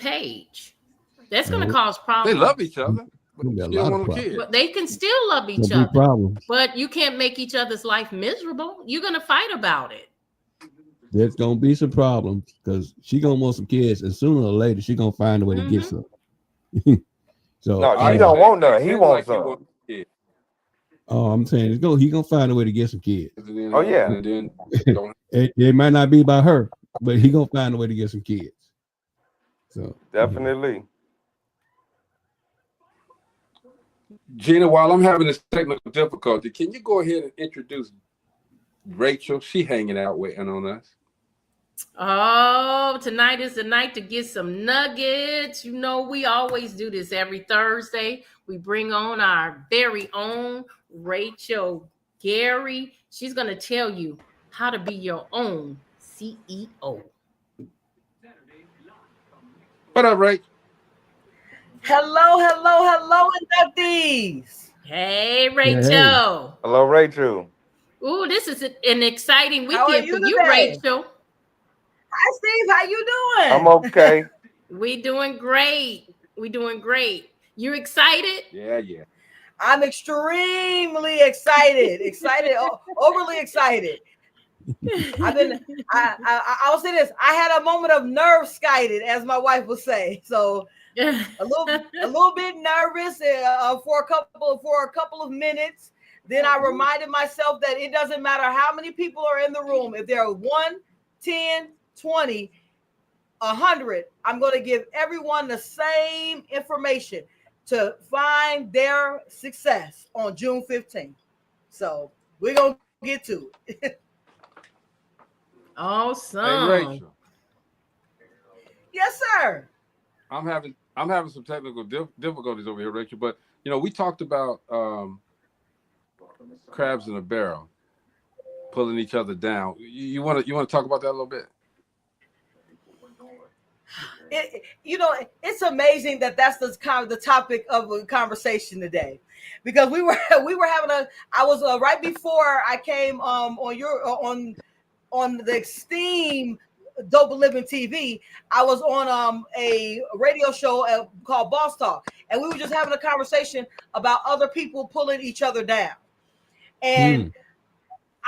page. That's going to cause They problems. love each other. But they can still love each other. But you can't make each other's life miserable. You're going to fight about it. There's going to be some problems because she going to want some kids, and sooner or later she going to find a way to get some. So no, she don't want none. He wants some. Oh, I'm saying he gonna find a way to get some kids. Oh yeah. It might not be by her, but he gonna find a way to get some kids. So definitely. Gina, while I'm having this technical difficulty, can you go ahead and introduce Rachel? She hanging out waiting on us. Oh, tonight is the night to get some nuggets. You know, we always do this every Thursday. We bring on our very own Rachel Gary. She's going to tell you how to be your own CEO. What up, Rachel? Hello, inductees. Hey, Rachel. Hey. Hello, Rachel. Ooh, this is an exciting weekend for you, Rachel. Hi, Steve. How you doing? I'm okay. We doing great. You excited? Yeah. I'm extremely excited. Overly excited. I'll say this. I had a moment of nerve-skited, as my wife would say. So a little bit nervous for a couple of minutes. Then I reminded myself that it doesn't matter how many people are in the room. If there are 1, 10, 20, 100, I'm going to give everyone the same information to find their success on June 15th. So we're going to get to it. Awesome. Hey, Rachel. Yes, sir. I'm having some technical difficulties over here, Rachel. But we talked about crabs in a barrel, pulling each other down. You want to talk about that a little bit? It's amazing that's the topic of a conversation today, because we were having I was right before I came on the Esteem Dope Living TV. I was on a radio show called Boss Talk, and we were just having a conversation about other people pulling each other down. And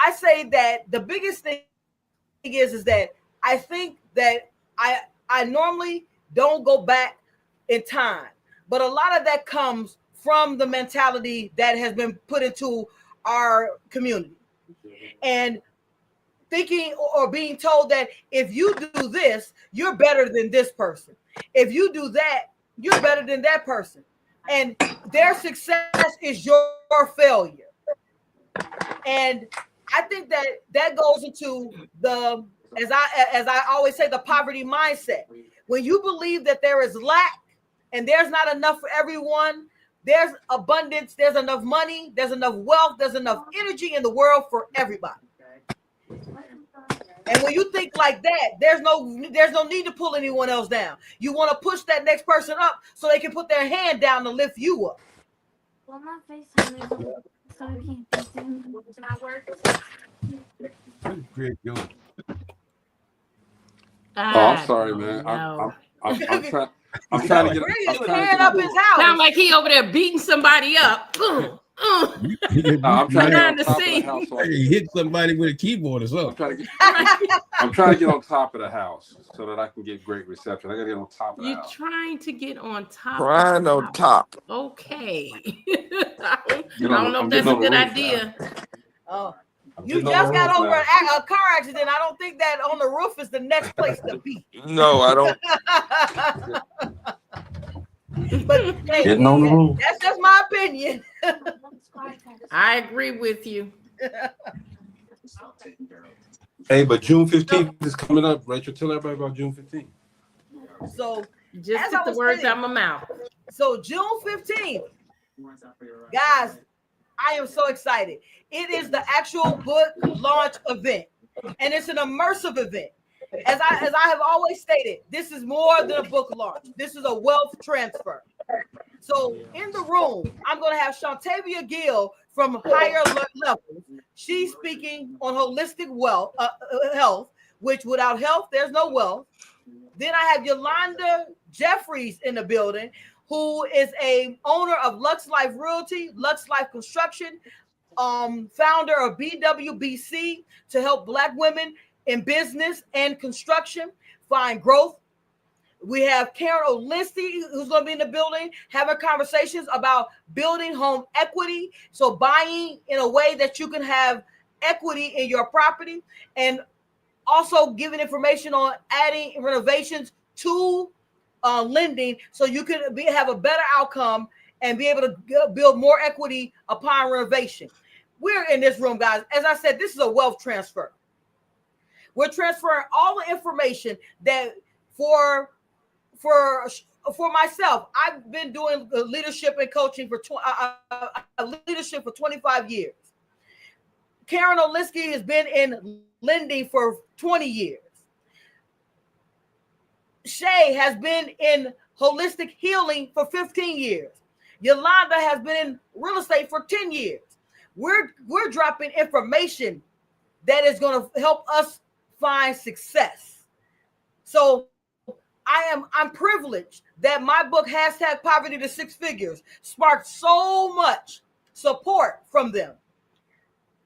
I say that the biggest thing is that I think that I normally don't go back in time, but a lot of that comes from the mentality that has been put into our community, and thinking or being told that if you do this, you're better than this person. If you do that, you're better than that person, and their success is your failure. And I think that goes into the, as I always say, the poverty mindset. When you believe that there is lack and there's not enough for everyone, there's abundance, there's enough money, there's enough wealth, there's enough energy in the world for everybody. And when you think like that, there's no need to pull anyone else down. You want to push that next person up so they can put their hand down to lift you up. Well, my FaceTime is so I can't FaceTime. Not work. I'm sorry, man. I'm trying to get up his house. Sound like he over there beating somebody up. I'm trying to see. He hit somebody with a keyboard or something. I'm trying to get on top of the house so that I can get great reception. I got to get on top of the house. You're trying to get on top. Trying on top. Okay. I don't know if that's a good idea. Oh, you just got over a car accident. I don't think that on the roof is the next place to be. No, I don't. But hey, getting on the roof. That's just my opinion. I agree with you. Hey, but June 15th is coming up. Rachel, tell everybody about June 15th. So just took the words out of my mouth. So June 15th, guys, I am so excited. It is the actual book launch event, and it's an immersive event. As I have always stated, this is more than a book launch. This is a wealth transfer. So in the room, I'm going to have Shantavia Gill from Higher Levels. She's speaking on holistic health, which without health, there's no wealth. Then I have Yolanda J. Gary's in the building, who is a owner of Lux Life Realty, Lux Life Construction, founder of BWBC to help Black women in business and construction find growth. We have Karen Olinsky, who's going to be in the building, having conversations about building home equity. So buying in a way that you can have equity in your property, and also giving information on adding renovations to lending so you can have a better outcome and be able to build more equity upon renovation. We're in this room, guys. As I said, this is a wealth transfer. We're transferring all the information that for myself, I've been doing leadership and coaching for 25 years. Karen Olinsky has been in lending for 20 years. Shay has been in holistic healing for 15 years. Yolanda has been in real estate for 10 years. We're dropping information that is going to help us find success. So I'm privileged that my book, #Poverty to Six Figures, sparked so much support from them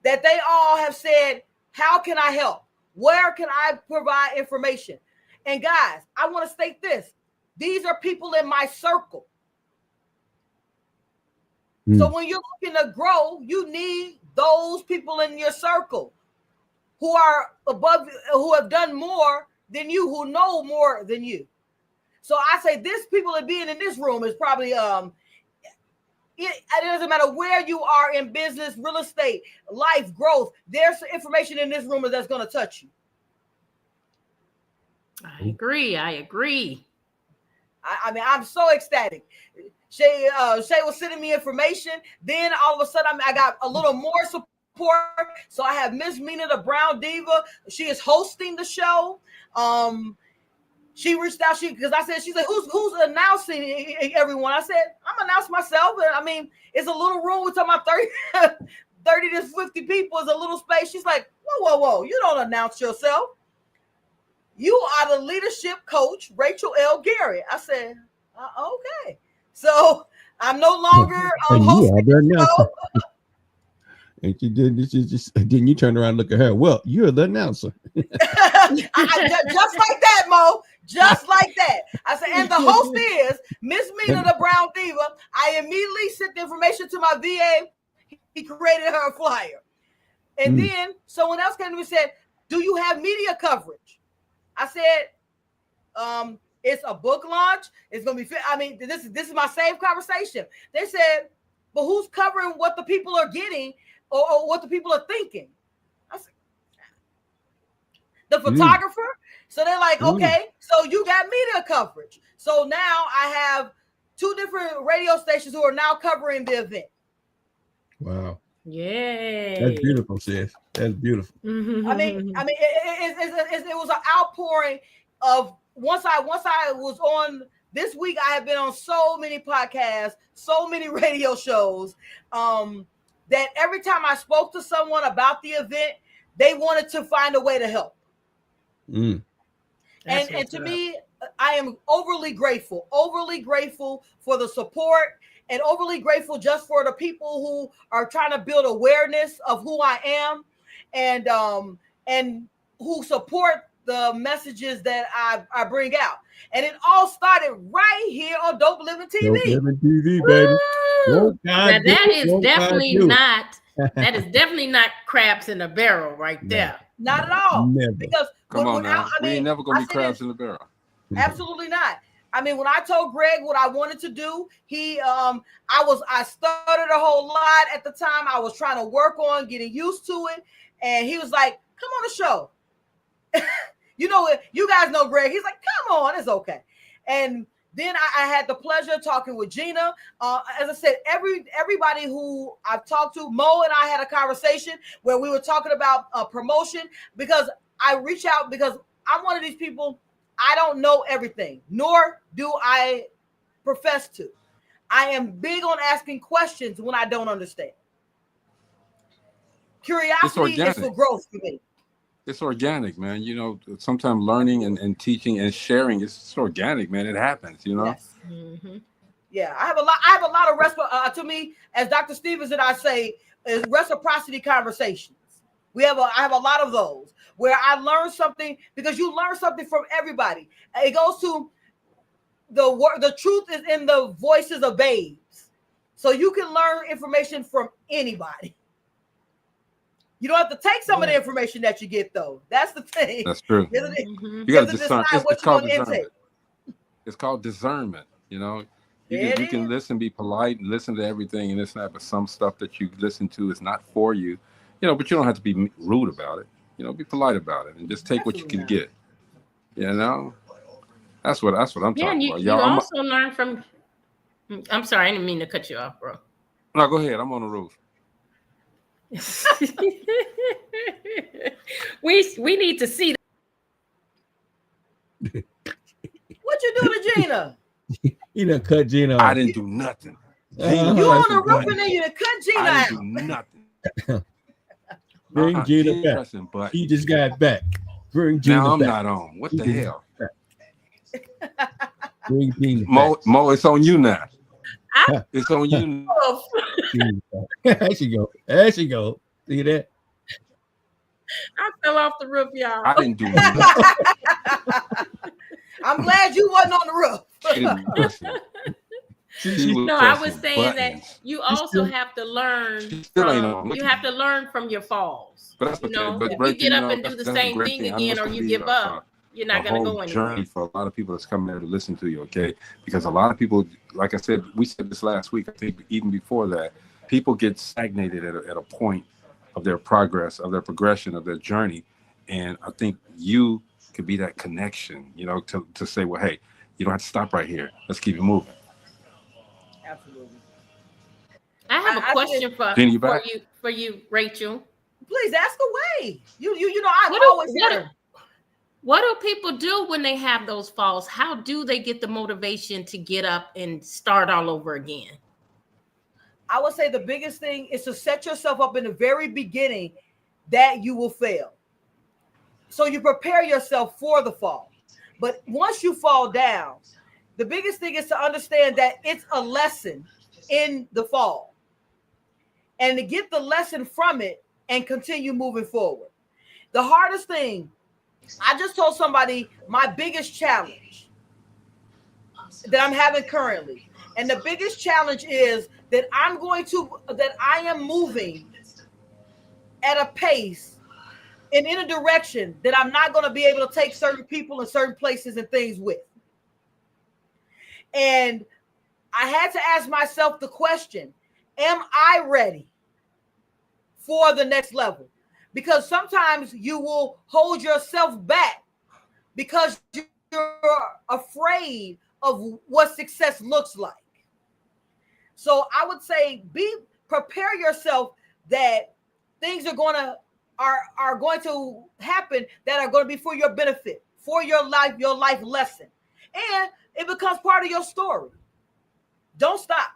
that they all have said, how can I help? Where can I provide information? And guys, I want to state this. These are people in my circle. So when you're looking to grow, you need those people in your circle who are above, who have done more than you, who know more than you. So I say this people that being in this room is probably it doesn't matter where you are in business, real estate, life, growth. There's information in this room that's going to touch you. I agree. I mean, I'm so ecstatic. Shay was sending me information. Then all of a sudden, I got a little more support. So I have Miss Mina, the Brown Diva. She is hosting the show. She reached out. Because I said, she's like, who's announcing everyone? I said, I'm announcing myself. And I mean, it's a little room. We're talking about 30 to 50 people. Is a little space. She's like, whoa. You don't announce yourself. You are the leadership coach, Rachel L. Gary. I said, okay. So I'm no longer hosting the show. And she did. Then you turn around and look at her. Well, you're the announcer. Just like that, Mo. Just like that. I said, and the host is Miss Mina, the Brown Diva. I immediately sent the information to my VA. He created her a flyer. And then someone else came to me and said, do you have media coverage? I said, it's a book launch. It's going to be, I mean, this is my same conversation. They said, but who's covering what the people are getting or what the people are thinking? I said, the photographer. So they're like, okay, so you got media coverage. So now I have 2 different radio stations who are now covering the event. Wow. Yay. That's beautiful, sis. That's beautiful. Mm-hmm. I mean, it was an outpouring of once I was on this week. I have been on so many podcasts, so many radio shows, that every time I spoke to someone about the event, they wanted to find a way to help. And to me, I am overly grateful for the support, and overly grateful just for the people who are trying to build awareness of who I am, and who support the messages that I bring out. And it all started right here on Dope Living TV. Dope Living TV, baby. Now that is definitely not crabs in a barrel right there. Not at all. Never. Because come on now, we ain't never gonna be crabs in the barrel. Absolutely not. I mean, when I told Greg what I wanted to do, I started a whole lot at the time. I was trying to work on getting used to it, and he was like, "Come on the show." You know, you guys know Greg. He's like, "Come on, it's okay." And then I had the pleasure of talking with Gina. As I said, everybody who I've talked to, Mo and I had a conversation where we were talking about promotion, because I reach out because I'm one of these people. I don't know everything, nor do I profess to. I am big on asking questions when I don't understand. Curiosity is for growth for me. it's organic, man. You know, sometimes learning and teaching and sharing is organic, man. It happens, you know. Yes. Mhm. Yeah, I have a lot of to me, as Dr. Stevens and I say, is reciprocity conversations. I have a lot of those where I learn something, because you learn something from everybody. It goes to the truth is in the voices of babes. So you can learn information from anybody. You don't have to take some of the information that you get, though. That's the thing. That's true. Mhm. You got to discern. It's you're called going to intake. discernment. It's called discernment. You know, There it you can is. listen, be polite, and listen to everything and this and that, but some stuff that you listen to is not for you. You know, but you don't have to be rude about it. You know, be polite about it and just take what you Absolutely can not. get. You know, that's what I'm Yeah, and talking you about, you y'all. also learn from. I'm sorry, I didn't mean to cut you off, bro. No, go ahead. I'm on the roof. we need to see. What you do to Gina? He done cut Gina I off. didn't do nothing. You Uh-huh. on the roof buttons. and then you done cut Gina I out. didn't do nothing. Bring Gina Gina back. pressing buttons. He just got back. Bring Gina Now I'm back. not on. What He the just hell? got back. Bring Gina Mo, it's on you now. I- It's on you. back. There she go. There she go. See that? I fell off the roof, y'all. I didn't do nothing. I'm glad you wasn't on the roof. She was pressing. She was No, I was pressing saying that buttons. you also have to learn She still ain't from. on. You have to learn from your falls. But that's You okay. know, But if you Rachel, get you up know, and do that's the a same great thing thing. I again, must or you be give up, you're a not going to whole go anywhere. journey for a lot of people that's coming there to listen to you, okay? Because a lot of people, like I said, we said this last week, I think even before that, people get stagnated at a point of their progress, of their progression, of their journey. And I think you could be that connection, you know, to say, well, hey, you don't have to stop right here. Let's keep it moving. Absolutely. I have a question Jenny, you back? for you, Rachel. Please ask away. You know, I'm What do- always here. What do people do when they have those falls? How do they get the motivation to get up and start all over again? I would say the biggest thing is to set yourself up in the very beginning that you will fail. So you prepare yourself for the fall. But once you fall down, the biggest thing is to understand that it's a lesson in the fall, and to get the lesson from it and continue moving forward. The hardest thing, I just told somebody my biggest challenge that I'm having currently. And the biggest challenge is that I am moving at a pace and in a direction that I'm not going to be able to take certain people and certain places and things with. And I had to ask myself the question, am I ready for the next level? Because sometimes you will hold yourself back because you're afraid of what success looks like. So I would say prepare yourself that things are going to happen that are going to be for your benefit, for your life lesson. And it becomes part of your story. Don't stop.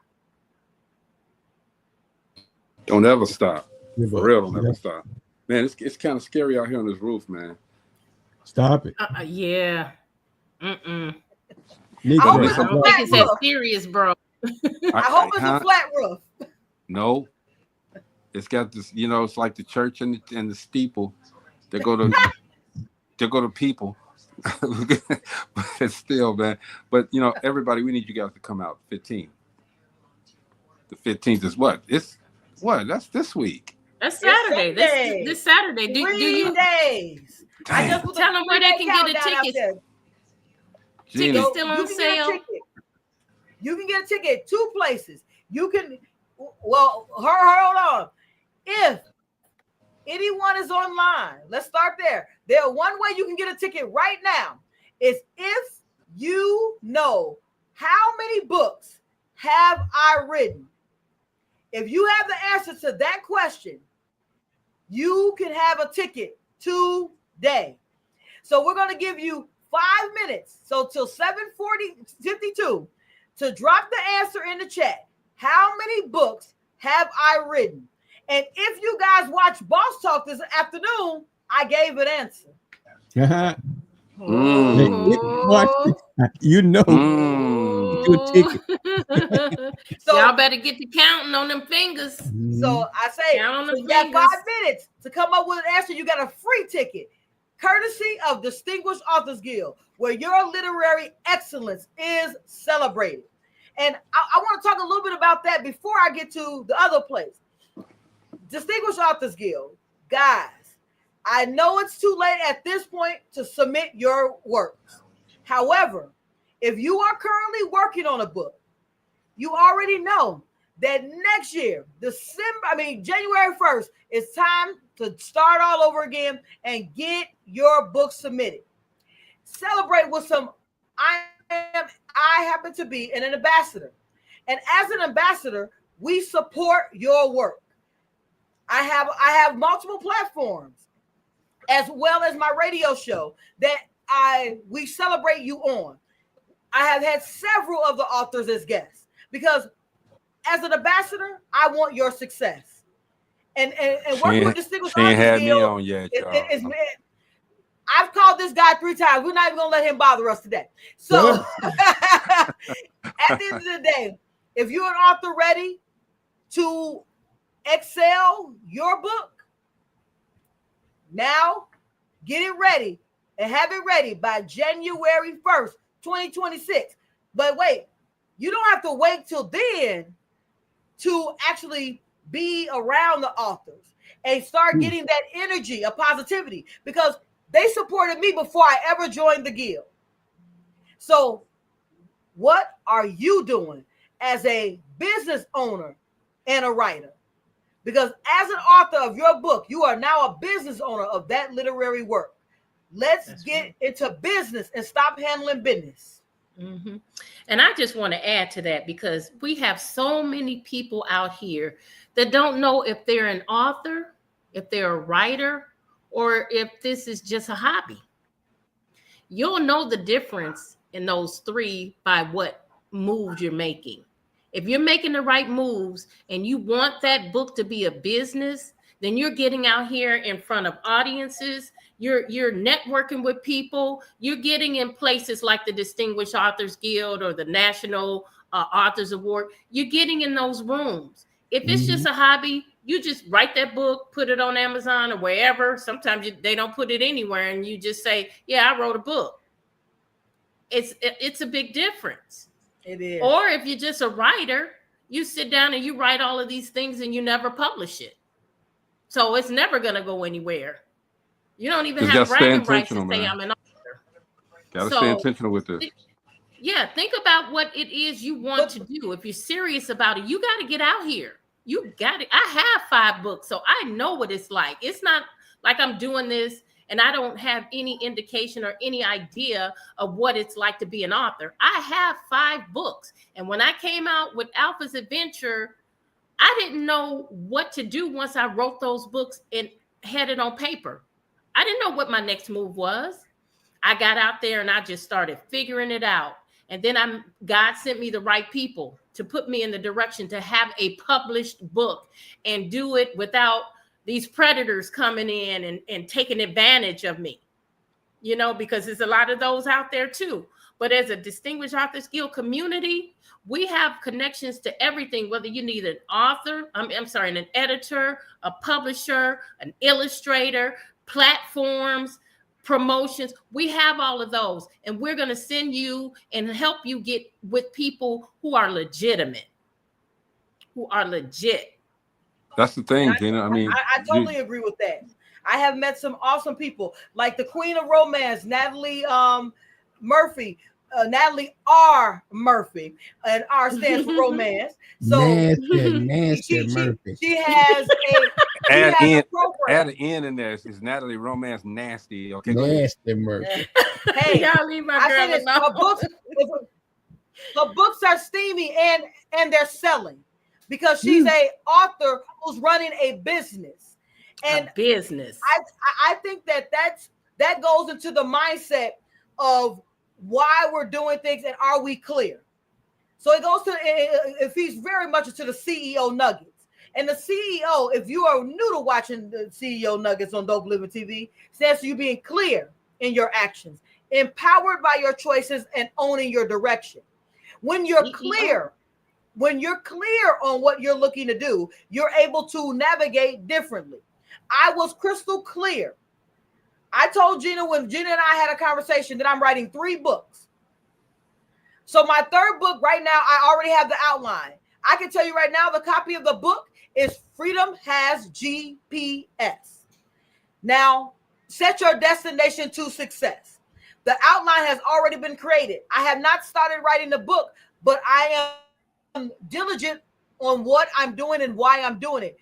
Don't ever stop. For real, don't Yeah. ever stop. Man, it's kind of scary out here on this roof, man. Stop it. Yeah. Mm-mm. Nick, I hope right. it's I a don't flat think it's that roof. serious, bro. I hope it's a flat roof. No, it's got this. You know, it's like the church and the steeple. They go to people. But it's still, man. But you know, everybody, we need you guys to come out. 15th. The 15th is what? That's this week. That's Saturday. This Saturday. Do 3 you days? I Damn. just put tell them where they can get a countdown out ticket? there. Gina, Tickets still on You can get a sale? ticket. You can get a ticket 2 places. You can, well, hold on. If anyone is online, let's start there. One way you can get a ticket right now is if you know how many books have I written. If you have the answer to that question, you can have a ticket today. So we're going to give you 5 minutes, so till 7:52, to drop the answer in the chat. How many books have I written? And if you guys watch Boss Talk this afternoon, I gave an answer. Watch Oh. it. You know, good ticket. So Y'all better get to counting on them fingers. So I say, Count on so the you got fingers. 5 minutes to come up with an answer. You got a free ticket, courtesy of Distinguished Authors Guild, where your literary excellence is celebrated. And I want to talk a little bit about that before I get to the other place. Distinguished Authors Guild, guys, I know it's too late at this point to submit your works. However, if you are currently working on a book, you already know that next year, January 1st, it's time to start all over again and get your book submitted. Celebrate with some. I happen to be an ambassador, and as an ambassador, we support your work. I have multiple platforms, as well as my radio show that we celebrate you on. I have had several of the authors as guests because as an ambassador, I want your success. And working with Distinguished She ain't Authors had me Guild on yet, y'all. I've called this guy 3 times. We're not even gonna let him bother us today. So at the end of the day, if you're an author ready to excel your book, now get it ready and have it ready by January 1st, 2026. But wait, you don't have to wait till then to actually be around the authors and start getting that energy of positivity, because they supported me before I ever joined the guild. So what are you doing as a business owner and a writer? Because as an author of your book, you are now a business owner of that literary work. Let's get into business and stop handling business. Mm-hmm. And I just want to add to that, because we have so many people out here that don't know if they're an author, if they're a writer, or if this is just a hobby. You'll know the difference in those 3 by what moves you're making. If you're making the right moves and you want that book to be a business, then you're getting out here in front of audiences. You're networking with people. You're getting in places like the Distinguished Authors Guild or the National Authors Award. You're getting in those rooms. If it's just a hobby, you just write that book, put it on Amazon or wherever. Sometimes they don't put it anywhere, and you just say, "Yeah, I wrote a book." It's a big difference. It is. Or if you're just a writer, you sit down and you write all of these things and you never publish it. So it's never going to go anywhere. You don't even have bragging rights to say I'm an author. Gotta stay intentional with this. Yeah, think about what it is you want to do. If you're serious about it, you got to get out here. You got it. I have 5 books, so I know what it's like. It's not like I'm doing this and I don't have any indication or any idea of what it's like to be an author. I have 5 books. And when I came out with Alpha's Adventure, I didn't know what to do once I wrote those books and had it on paper. I didn't know what my next move was. I got out there and I just started figuring it out. And then God sent me the right people to put me in the direction to have a published book and do it without these predators coming in and taking advantage of me, because there's a lot of those out there too. But as a Distinguished Authors Guild community, we have connections to everything, whether you need an author, an editor, a publisher, an illustrator, platforms, promotions. We have all of those, and we're going to send you and help you get with people who are legitimate, who are legit. That's the thing, Gina. I totally agree with that. I have met some awesome people like the Queen of Romance, Natalie Murphy, Natalie R. Murphy, and R stands for romance. So nasty Murphy. She has add a program. Add an N in there. It's Natalie Romance Nasty. Okay, nasty Murphy. Hey, y'all leave my girl alone. Her books are steamy and they're selling because she's a author who's running a business. And I think that goes into the mindset of why we're doing things and are we clear. So it goes to, it feeds very much into the CEO nuggets. And the CEO, if you are new to watching the CEO Nuggets on Dope Living TV, stands for you being clear in your actions, empowered by your choices, and owning your direction. When you're clear, on what you're looking to do, you're able to navigate differently. I was crystal clear. I told Gina when Gina and I had a conversation that I'm writing 3 books. So my 3rd book right now, I already have the outline. I can tell you right now, the copy of the book is Freedom Has GPS. Now, set your destination to success. The outline has already been created. I have not started writing the book, but I am diligent on what I'm doing and why I'm doing it.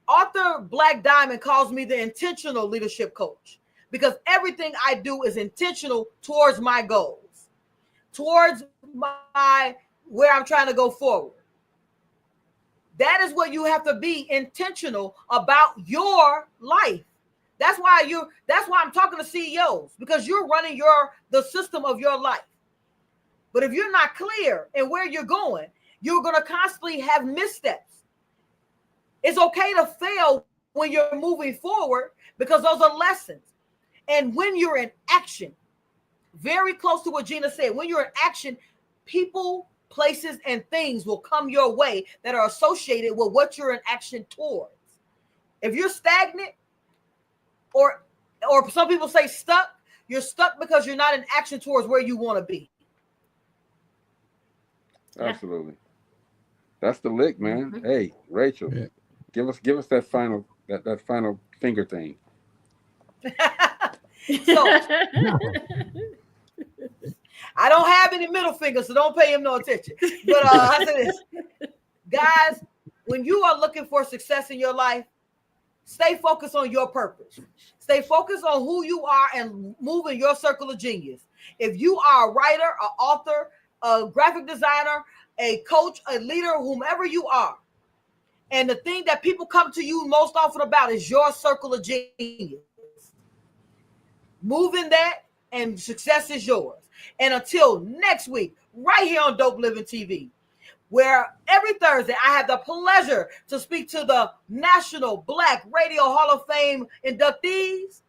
Author Black Diamond calls me the intentional leadership coach because everything I do is intentional towards my goals, towards where I'm trying to go forward. That is what you have to be intentional about your life. That's why I'm talking to CEOs, because you're running the system of your life. But if you're not clear in where you're going, you're going to constantly have missteps. It's okay to fail when you're moving forward because those are lessons. And when you're in action, very close to what Gina said, when you're in action, people, places, and things will come your way that are associated with what you're in action towards. If you're stagnant, or some people say stuck, you're stuck because you're not in action towards where you want to be. Absolutely. That's the lick, man. Mhm. Hey, Rachel, Yeah. give us that final finger thing. So I don't have any middle fingers, so don't pay him no attention. But I say this, guys, when you are looking for success in your life, stay focused on your purpose. Stay focused on who you are and move in your circle of genius. If you are a writer, an author, a graphic designer, a coach, a leader, whomever you are, and the thing that people come to you most often about is your circle of genius, move in that and success is yours. And until next week, right here on Dope Living TV, where every Thursday I have the pleasure to speak to the National Black Radio Hall of Fame inductees.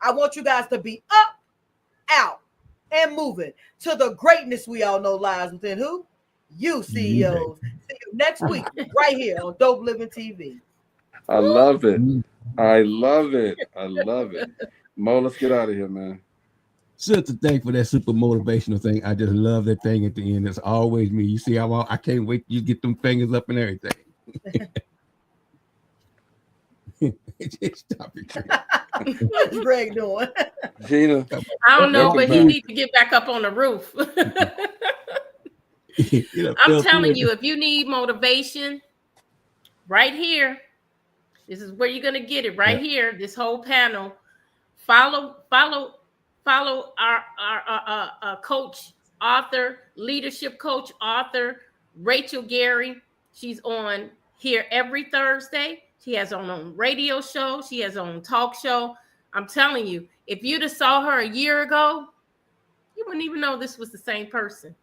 I want you guys to be up, out, and moving to the greatness we all know lies within who? You CEOs. See you next week right here on Dope Living TV. I love it. I love it. I love it. Mo, let's get out of here, man. Such a thing for that super motivational thing. I just love that thing at the end. It's always me. You see, I can't wait till you get them fingers up and everything. Stop it. What's Greg doing? Gina. I don't know, welcome but he back. needs to get back up on the roof. I'm telling you, if you need motivation, right here, this is where you're gonna get it. Right here, this whole panel. Follow our coach, author, leadership coach, author, Rachel Gary. She's on here every Thursday. She has her own radio show. She has her own talk show. I'm telling you, if you'd have saw her a year ago, you wouldn't even know this was the same person.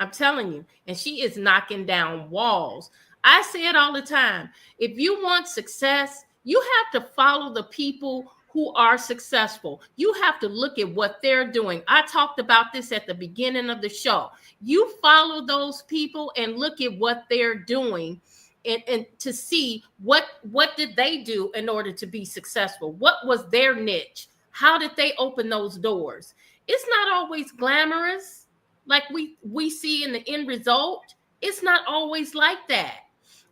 I'm telling you. And she is knocking down walls. I say it all the time. If you want success, you have to follow the people who are successful. You have to look at what they're doing. I talked about this at the beginning of the show. You follow those people and look at what they're doing and to see what did they do in order to be successful? What was their niche? How did they open those doors? It's not always glamorous like we see in the end result. It's not always like that.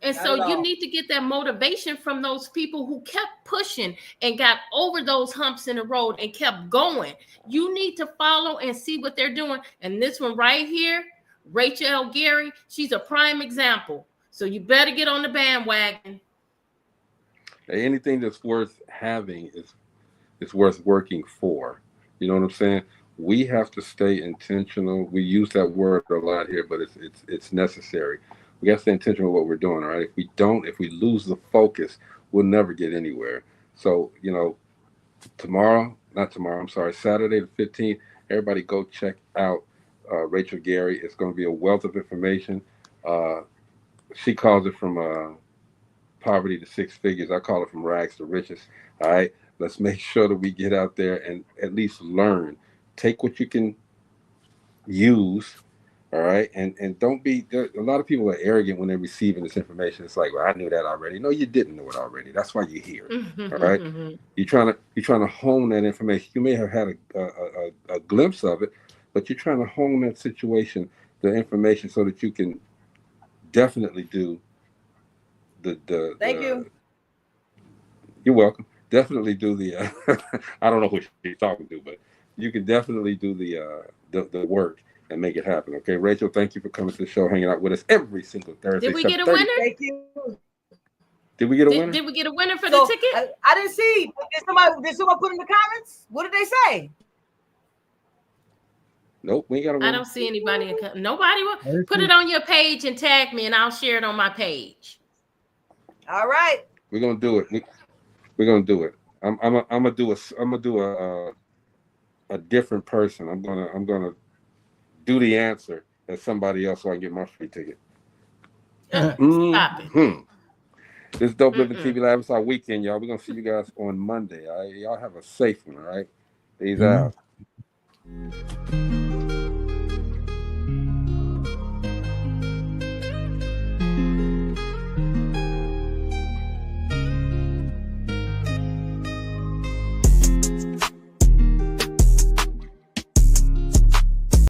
And so you need to get that motivation from those people who kept pushing and got over those humps in the road and kept going. You need to follow and see what they're doing. And this one right here, Rachel L. Gary, she's a prime example. So you better get on the bandwagon. Anything that's worth having is worth working for. You know what I'm saying? We have to stay intentional. We use that word a lot here, but it's necessary. We got to stay intentional with what we're doing, all right? If we lose the focus, we'll never get anywhere. So, Saturday the 15th, everybody go check out Rachel Gary. It's going to be a wealth of information. She calls it from poverty to six figures. I call it from rags to riches. All right. Let's make sure that we get out there and at least learn. Take what you can use. All right. And don't be, a lot of people are arrogant when they're receiving this information. It's like, well, I knew that already. No, you didn't know it already. That's why you're here. All right. You're trying to hone that information. You may have had a glimpse of it, but you're trying to hone that situation, the information, so that you can definitely do Thank you. You're welcome. Definitely do the. I don't know who she's talking to, but you can definitely do the work and make it happen. Okay, Rachel, thank you for coming to the show, hanging out with us every single Thursday. Did we get a winner? Thank you. Did we get a winner? Did we get a winner for So, the ticket? I didn't see. Did somebody put in the comments? What did they say? Nope, we ain't got a winner. I don't see anybody. Nobody will put it on your page and tag me, and I'll share it on my page. All right. We're gonna do it. We're gonna do it. I'm gonna do a different person. I'm gonna do the answer as somebody else so I can get my free ticket. Stop it. This Dope Living TV Live. It's our weekend, y'all. We're gonna see you guys on Monday. All right? Y'all have a safe one. All right. Peace out.